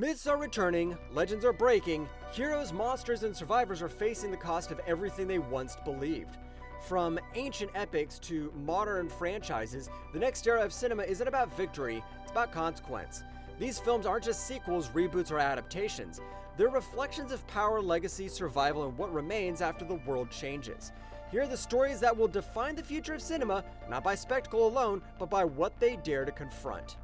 Myths are returning, legends are breaking, heroes, monsters, and survivors are facing the cost of everything they once believed. From ancient epics to modern franchises, the next era of cinema isn't about victory, it's about consequence. These films aren't just sequels, reboots, or adaptations. They're reflections of power, legacy, survival, and what remains after the world changes. Here are the stories that will define the future of cinema, not by spectacle alone, but by what they dare to confront.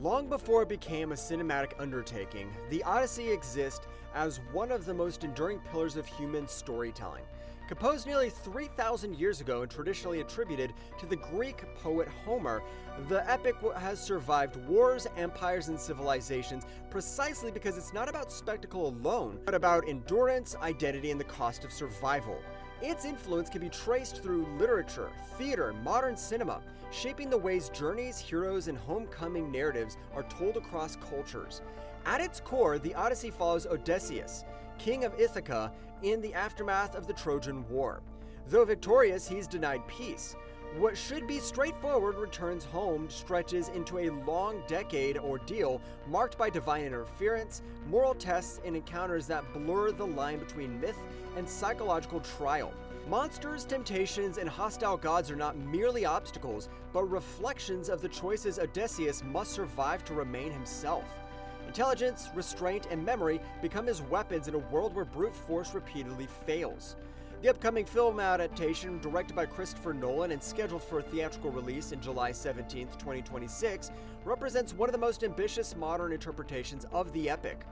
Long before it became a cinematic undertaking, the Odyssey exists as one of the most enduring pillars of human storytelling. Composed nearly 3,000 years ago and traditionally attributed to the Greek poet Homer, the epic has survived wars, empires, and civilizations precisely because it's not about spectacle alone, but about endurance, identity, and the cost of survival. Its influence can be traced through literature, theater, and modern cinema, shaping the ways journeys, heroes, and homecoming narratives are told across cultures. At its core, the Odyssey follows Odysseus, king of Ithaca, in the aftermath of the Trojan War. Though victorious, he's denied peace. What should be straightforward returns home stretches into a long decade ordeal marked by divine interference, moral tests, and encounters that blur the line between myth and psychological trial. Monsters, temptations, and hostile gods are not merely obstacles, but reflections of the choices Odysseus must survive to remain himself. Intelligence, restraint, and memory become his weapons in a world where brute force repeatedly fails. The upcoming film adaptation, directed by Christopher Nolan and scheduled for a theatrical release in July 17, 2026, represents one of the most ambitious modern interpretations of the epic.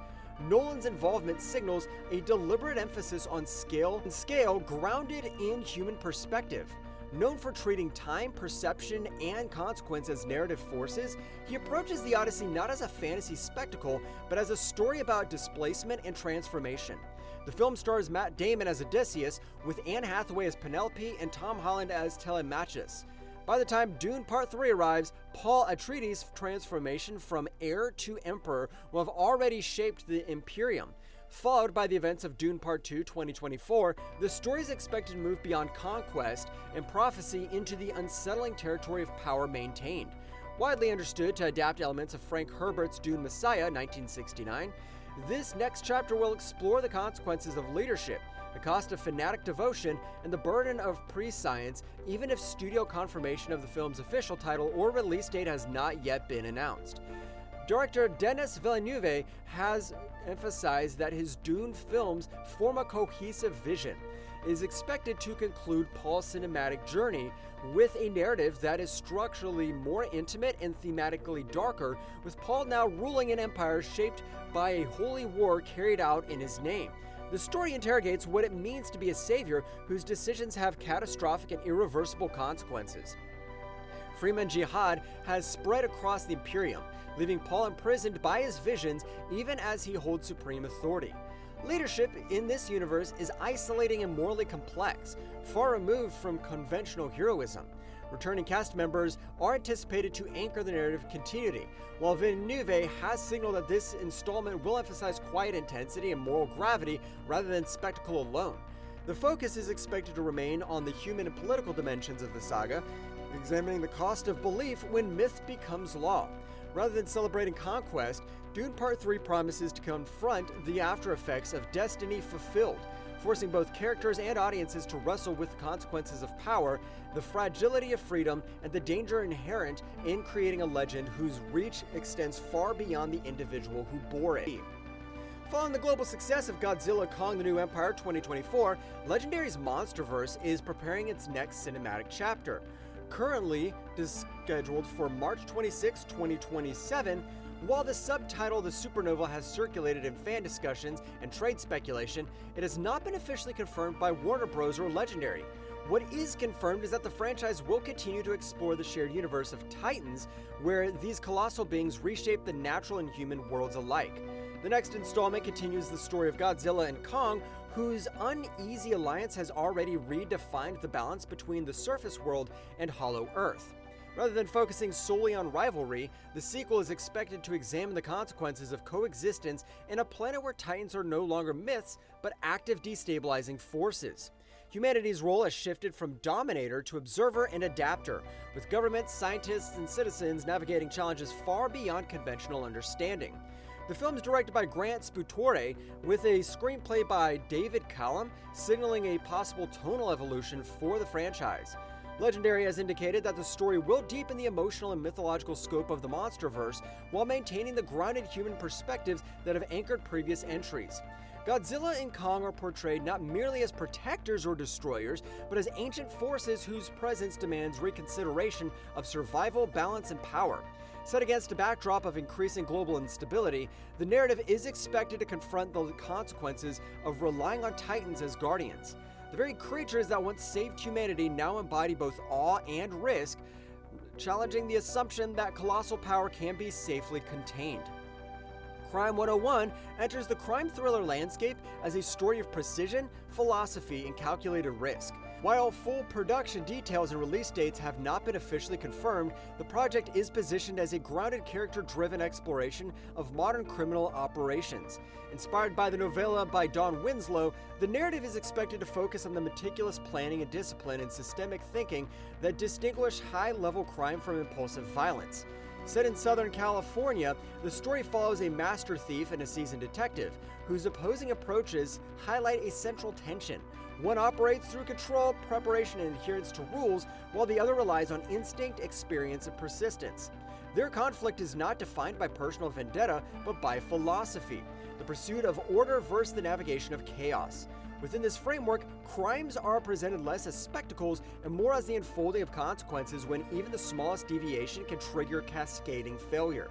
Nolan's involvement signals a deliberate emphasis on scale grounded in human perspective. Known for treating time, perception, and consequence as narrative forces, he approaches the Odyssey not as a fantasy spectacle, but as a story about displacement and transformation. The film stars Matt Damon as Odysseus, with Anne Hathaway as Penelope and Tom Holland as Telemachus. By the time Dune Part 3 arrives, Paul Atreides' transformation from heir to emperor will have already shaped the Imperium. Followed by the events of Dune Part 2 2024, the story is expected to move beyond conquest and prophecy into the unsettling territory of power maintained. Widely understood to adapt elements of Frank Herbert's Dune Messiah 1969, this next chapter will explore the consequences of leadership, the cost of fanatic devotion, and the burden of prescience, even if studio confirmation of the film's official title or release date has not yet been announced. Director Denis Villeneuve has emphasized that his Dune films form a cohesive vision. It is expected to conclude Paul's cinematic journey with a narrative that is structurally more intimate and thematically darker, with Paul now ruling an empire shaped by a holy war carried out in his name. The story interrogates what it means to be a savior whose decisions have catastrophic and irreversible consequences. Freeman Jihad has spread across the Imperium, leaving Paul imprisoned by his visions even as he holds supreme authority. Leadership in this universe is isolating and morally complex, far removed from conventional heroism. Returning cast members are anticipated to anchor the narrative continuity, while Villeneuve has signaled that this installment will emphasize quiet intensity and moral gravity rather than spectacle alone. The focus is expected to remain on the human and political dimensions of the saga, examining the cost of belief when myth becomes law. Rather than celebrating conquest, Dune Part 3 promises to confront the after effects of destiny fulfilled, forcing both characters and audiences to wrestle with the consequences of power, the fragility of freedom, and the danger inherent in creating a legend whose reach extends far beyond the individual who bore it. Following the global success of Godzilla Kong the New Empire 2024, Legendary's MonsterVerse is preparing its next cinematic chapter. Currently scheduled for March 26, 2027, while the subtitle The Supernova has circulated in fan discussions and trade speculation, it has not been officially confirmed by Warner Bros. Or Legendary. What is confirmed is that the franchise will continue to explore the shared universe of Titans, where these colossal beings reshape the natural and human worlds alike. The next installment continues the story of Godzilla and Kong, whose uneasy alliance has already redefined the balance between the surface world and Hollow Earth. Rather than focusing solely on rivalry, the sequel is expected to examine the consequences of coexistence in a planet where Titans are no longer myths, but active destabilizing forces. Humanity's role has shifted from dominator to observer and adapter, with governments, scientists, and citizens navigating challenges far beyond conventional understanding. The film is directed by Grant Sputore, with a screenplay by David Callum, signaling a possible tonal evolution for the franchise. Legendary has indicated that the story will deepen the emotional and mythological scope of the MonsterVerse while maintaining the grounded human perspectives that have anchored previous entries. Godzilla and Kong are portrayed not merely as protectors or destroyers, but as ancient forces whose presence demands reconsideration of survival, balance, and power. Set against a backdrop of increasing global instability, the narrative is expected to confront the consequences of relying on titans as guardians. The very creatures that once saved humanity now embody both awe and risk, challenging the assumption that colossal power can be safely contained. Crime 101 enters the crime thriller landscape as a story of precision, philosophy, and calculated risk. While full production details and release dates have not been officially confirmed, the project is positioned as a grounded, character-driven exploration of modern criminal operations. Inspired by the novella by Don Winslow, the narrative is expected to focus on the meticulous planning and discipline and systemic thinking that distinguish high-level crime from impulsive violence. Set in Southern California, the story follows a master thief and a seasoned detective, whose opposing approaches highlight a central tension. One operates through control, preparation, and adherence to rules, while the other relies on instinct, experience, and persistence. Their conflict is not defined by personal vendetta, but by philosophy, the pursuit of order versus the navigation of chaos. Within this framework, crimes are presented less as spectacles and more as the unfolding of consequences when even the smallest deviation can trigger cascading failure.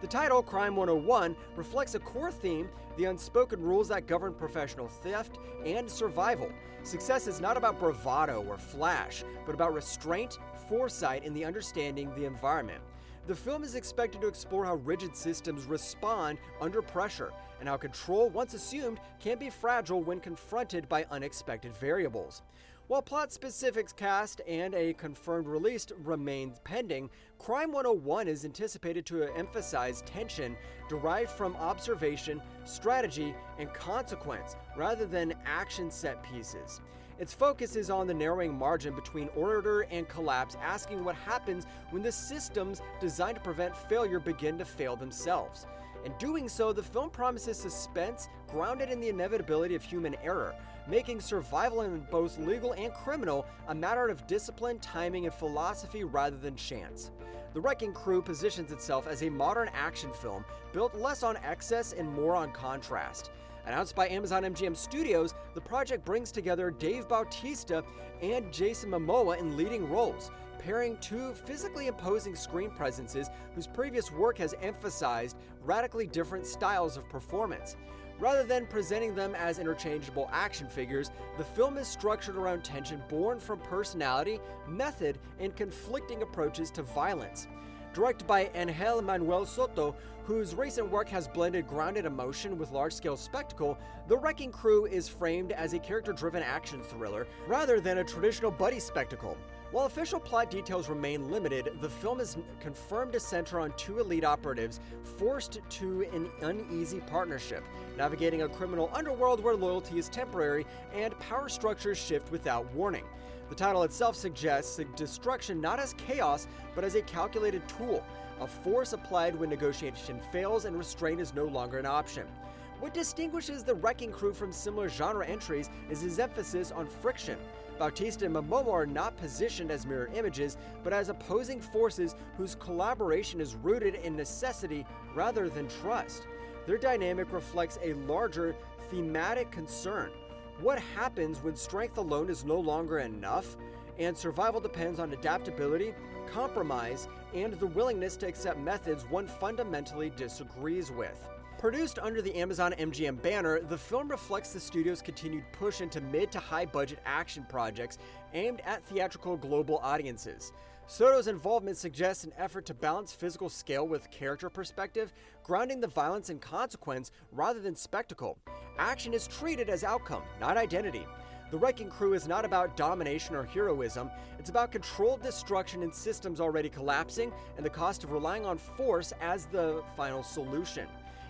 The title, Crime 101, reflects a core theme: the unspoken rules that govern professional theft and survival. Success is not about bravado or flash, but about restraint, foresight, and the understanding the environment. The film is expected to explore how rigid systems respond under pressure, and how control, once assumed, can be fragile when confronted by unexpected variables. While plot specifics, cast, and a confirmed release remain pending, Crime 101 is anticipated to emphasize tension derived from observation, strategy, and consequence, rather than action set pieces. Its focus is on the narrowing margin between order and collapse, asking what happens when the systems designed to prevent failure begin to fail themselves. In doing so, the film promises suspense grounded in the inevitability of human error, making survival in both legal and criminal a matter of discipline, timing, and philosophy rather than chance. The Wrecking Crew positions itself as a modern action film built less on excess and more on contrast. Announced by Amazon MGM Studios, the project brings together Dave Bautista and Jason Momoa in leading roles, pairing two physically imposing screen presences whose previous work has emphasized radically different styles of performance. Rather than presenting them as interchangeable action figures, the film is structured around tension born from personality, method, and conflicting approaches to violence. Directed by Angel Manuel Soto, whose recent work has blended grounded emotion with large-scale spectacle, The Wrecking Crew is framed as a character-driven action thriller rather than a traditional buddy spectacle. While official plot details remain limited, the film is confirmed to center on two elite operatives forced to an uneasy partnership, navigating a criminal underworld where loyalty is temporary and power structures shift without warning. The title itself suggests destruction not as chaos, but as a calculated tool, a force applied when negotiation fails and restraint is no longer an option. What distinguishes The Wrecking Crew from similar genre entries is his emphasis on friction. Bautista and Momoa are not positioned as mirror images, but as opposing forces whose collaboration is rooted in necessity rather than trust. Their dynamic reflects a larger thematic concern. What happens when strength alone is no longer enough, and survival depends on adaptability, compromise, and the willingness to accept methods one fundamentally disagrees with. Produced under the Amazon MGM banner, the film reflects the studio's continued push into mid to high budget action projects aimed at theatrical global audiences. Soto's involvement suggests an effort to balance physical scale with character perspective, grounding the violence in consequence rather than spectacle. Action is treated as outcome, not identity. The Wrecking Crew is not about domination or heroism, it's about controlled destruction in systems already collapsing and the cost of relying on force as the final solution.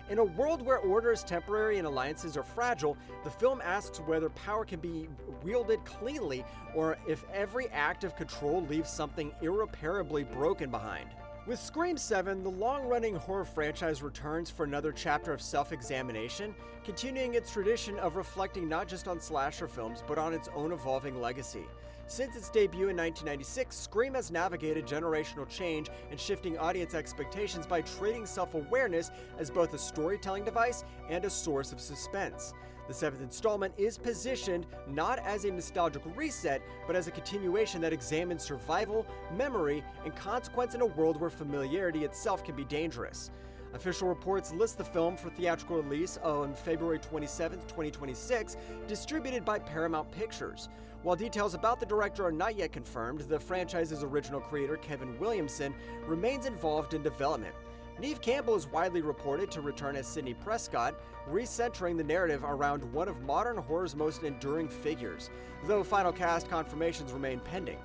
In a world where order is temporary and alliances are fragile, the film asks whether power can be wielded cleanly or if every act of control leaves something irreparably broken behind. With Scream 7, the long-running horror franchise returns for another chapter of self-examination, continuing its tradition of reflecting not just on slasher films, but on its own evolving legacy. Since its debut in 1996, Scream has navigated generational change and shifting audience expectations by treating self-awareness as both a storytelling device and a source of suspense. The seventh installment is positioned not as a nostalgic reset, but as a continuation that examines survival, memory, and consequence in a world where familiarity itself can be dangerous. Official reports list the film for theatrical release on February 27, 2026, distributed by Paramount Pictures. While details about the director are not yet confirmed, the franchise's original creator, Kevin Williamson, remains involved in development. Neve Campbell is widely reported to return as Sidney Prescott, recentering the narrative around one of modern horror's most enduring figures, though final cast confirmations remain pending.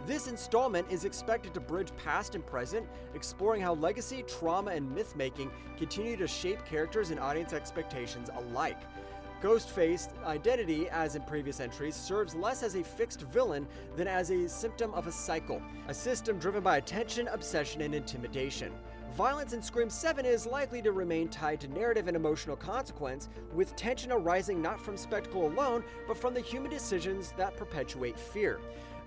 This installment is expected to bridge past and present, exploring how legacy, trauma, and myth-making continue to shape characters and audience expectations alike. Ghostface's identity, as in previous entries, serves less as a fixed villain than as a symptom of a cycle, a system driven by attention, obsession, and intimidation. Violence in Scream 7 is likely to remain tied to narrative and emotional consequence, with tension arising not from spectacle alone, but from the human decisions that perpetuate fear.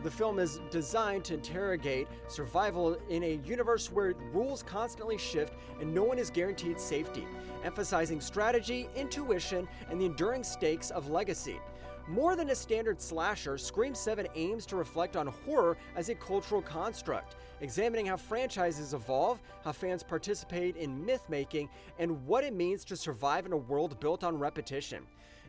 The film is designed to interrogate survival in a universe where rules constantly shift and no one is guaranteed safety, emphasizing strategy, intuition, and the enduring stakes of legacy. More than a standard slasher, Scream 7 aims to reflect on horror as a cultural construct, examining how franchises evolve, how fans participate in myth-making, and what it means to survive in a world built on repetition.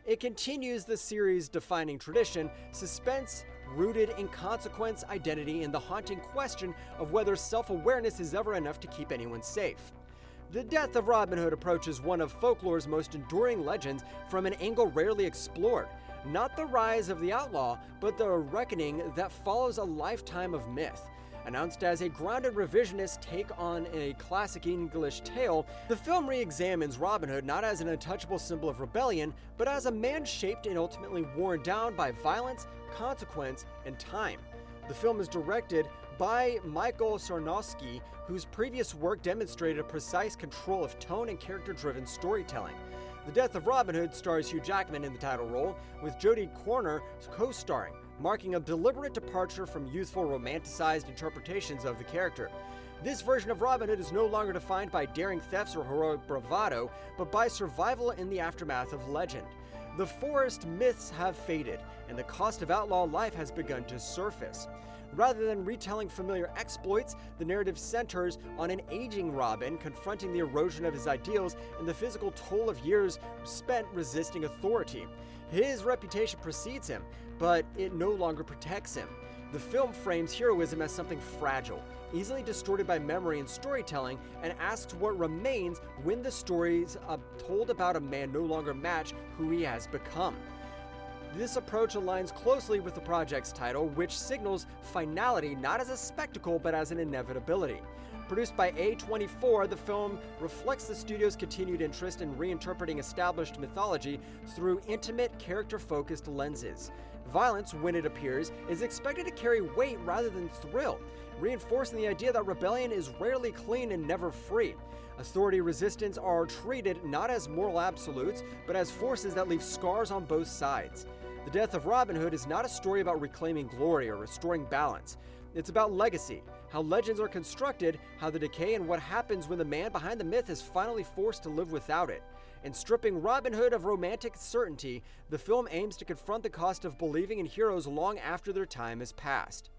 It continues the series' defining tradition, suspense rooted in consequence, identity, and the haunting question of whether self-awareness is ever enough to keep anyone safe. The death of Robin Hood approaches one of folklore's most enduring legends from an angle rarely explored. Not the rise of the outlaw, but the reckoning that follows a lifetime of myth. Announced as a grounded revisionist take on a classic English tale, the film re-examines Robin Hood not as an untouchable symbol of rebellion, but as a man shaped and ultimately worn down by violence, consequence, and time. The film is directed by Michael Sarnowski, whose previous work demonstrated a precise control of tone and character-driven storytelling. The Death of Robin Hood stars Hugh Jackman in the title role, with Jodie Comer co-starring, marking a deliberate departure from youthful romanticized interpretations of the character. This version of Robin Hood is no longer defined by daring thefts or heroic bravado, but by survival in the aftermath of legend. The forest myths have faded, and the cost of outlaw life has begun to surface. Rather than retelling familiar exploits, the narrative centers on an aging Robin confronting the erosion of his ideals and the physical toll of years spent resisting authority. His reputation precedes him, but it no longer protects him. The film frames heroism as something fragile, easily distorted by memory and storytelling, and asks what remains when the stories told about a man no longer match who he has become. This approach aligns closely with the project's title, which signals finality not as a spectacle but as an inevitability. Produced by A24, the film reflects the studio's continued interest in reinterpreting established mythology through intimate, character-focused lenses. Violence, when it appears, is expected to carry weight rather than thrill, reinforcing the idea that rebellion is rarely clean and never free. Authority resistance are treated not as moral absolutes, but as forces that leave scars on both sides. The Death of Robin Hood is not a story about reclaiming glory or restoring balance. It's about legacy, how legends are constructed, how the decay, and what happens when the man behind the myth is finally forced to live without it. And stripping Robin Hood of romantic certainty, the film aims to confront the cost of believing in heroes long after their time has passed.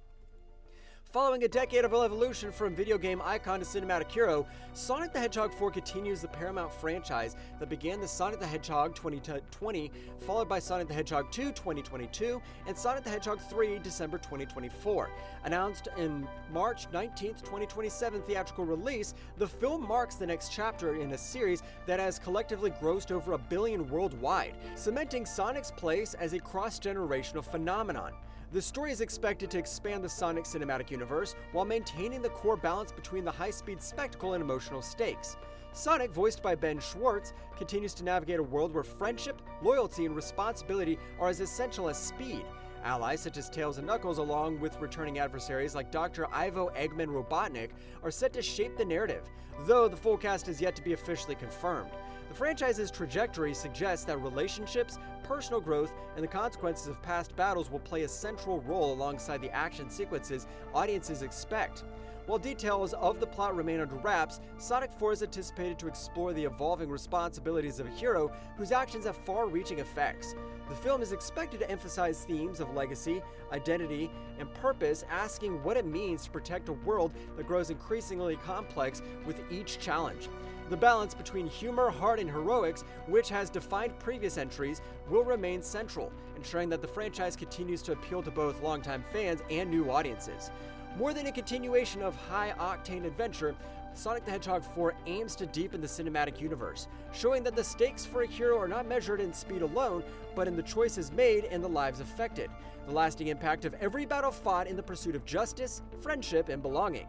Following a decade of evolution from video game icon to cinematic hero, Sonic the Hedgehog 4 continues the Paramount franchise that began the Sonic the Hedgehog 2020, followed by Sonic the Hedgehog 2 2022, and Sonic the Hedgehog 3 December 2024. Announced in March 19, 2027 theatrical release, the film marks the next chapter in a series that has collectively grossed over $1 billion worldwide, cementing Sonic's place as a cross-generational phenomenon. The story is expected to expand the Sonic cinematic universe while maintaining the core balance between the high-speed spectacle and emotional stakes. Sonic, voiced by Ben Schwartz, continues to navigate a world where friendship, loyalty, and responsibility are as essential as speed. Allies such as Tails and Knuckles, along with returning adversaries like Dr. Ivo Eggman Robotnik, are set to shape the narrative, though the full cast is yet to be officially confirmed. The franchise's trajectory suggests that relationships, personal growth, and the consequences of past battles will play a central role alongside the action sequences audiences expect. While details of the plot remain under wraps, Sonic 4 is anticipated to explore the evolving responsibilities of a hero whose actions have far-reaching effects. The film is expected to emphasize themes of legacy, identity, and purpose, asking what it means to protect a world that grows increasingly complex with each challenge. The balance between humor, heart, and heroics, which has defined previous entries, will remain central, ensuring that the franchise continues to appeal to both longtime fans and new audiences. More than a continuation of high-octane adventure, Sonic the Hedgehog 4 aims to deepen the cinematic universe, showing that the stakes for a hero are not measured in speed alone, but in the choices made and the lives affected, the lasting impact of every battle fought in the pursuit of justice, friendship, and belonging.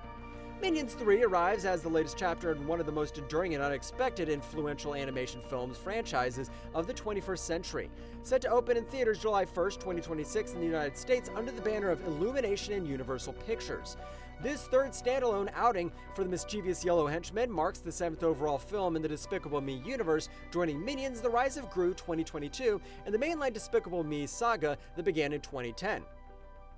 Minions 3 arrives as the latest chapter in one of the most enduring and unexpected influential animation films franchises of the 21st century. Set to open in theaters July 1st, 2026 in the United States under the banner of Illumination and Universal Pictures. This third standalone outing for the mischievous Yellow Henchmen marks the 7th overall film in the Despicable Me universe, joining Minions: The Rise of Gru 2022 and the mainline Despicable Me saga that began in 2010.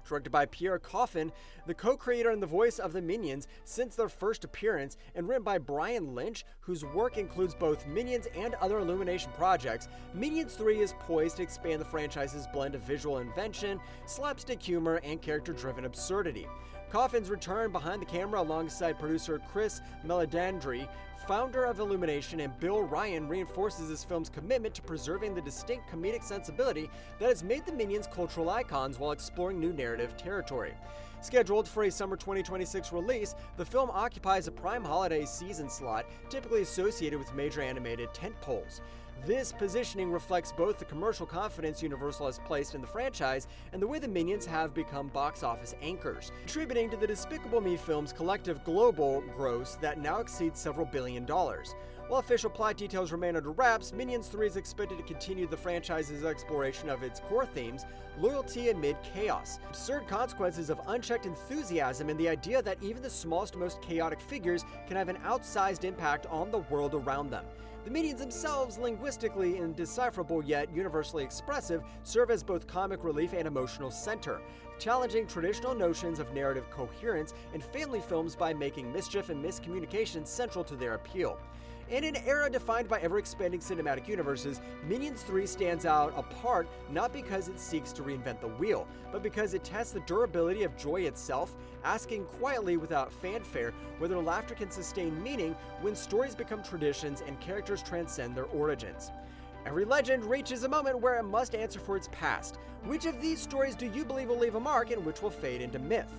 Directed by Pierre Coffin, the co-creator and the voice of the Minions since their first appearance, and written by Brian Lynch, whose work includes both Minions and other Illumination projects, Minions 3 is poised to expand the franchise's blend of visual invention, slapstick humor, and character-driven absurdity. Coffin's return behind the camera alongside producer Chris Meledandri, founder of Illumination, and Bill Ryan reinforces this film's commitment to preserving the distinct comedic sensibility that has made the Minions cultural icons while exploring new narrative territory. Scheduled for a summer 2026 release, the film occupies a prime holiday season slot typically associated with major animated tentpoles. This positioning reflects both the commercial confidence Universal has placed in the franchise and the way the Minions have become box office anchors, contributing to the Despicable Me film's collective global gross that now exceeds several $billions. While official plot details remain under wraps, Minions 3 is expected to continue the franchise's exploration of its core themes: loyalty amid chaos, absurd consequences of unchecked enthusiasm, and the idea that even the smallest, most chaotic figures can have an outsized impact on the world around them. The Minions themselves, linguistically indecipherable yet universally expressive, serve as both comic relief and emotional center, challenging traditional notions of narrative coherence in family films by making mischief and miscommunication central to their appeal. In an era defined by ever-expanding cinematic universes, Minions 3 stands out apart not because it seeks to reinvent the wheel, but because it tests the durability of joy itself, asking quietly without fanfare whether laughter can sustain meaning when stories become traditions and characters transcend their origins. Every legend reaches a moment where it must answer for its past. Which of these stories do you believe will leave a mark and which will fade into myth?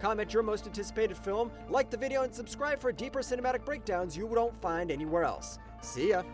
Comment your most anticipated film, like the video, and subscribe for deeper cinematic breakdowns you don't find anywhere else. See ya!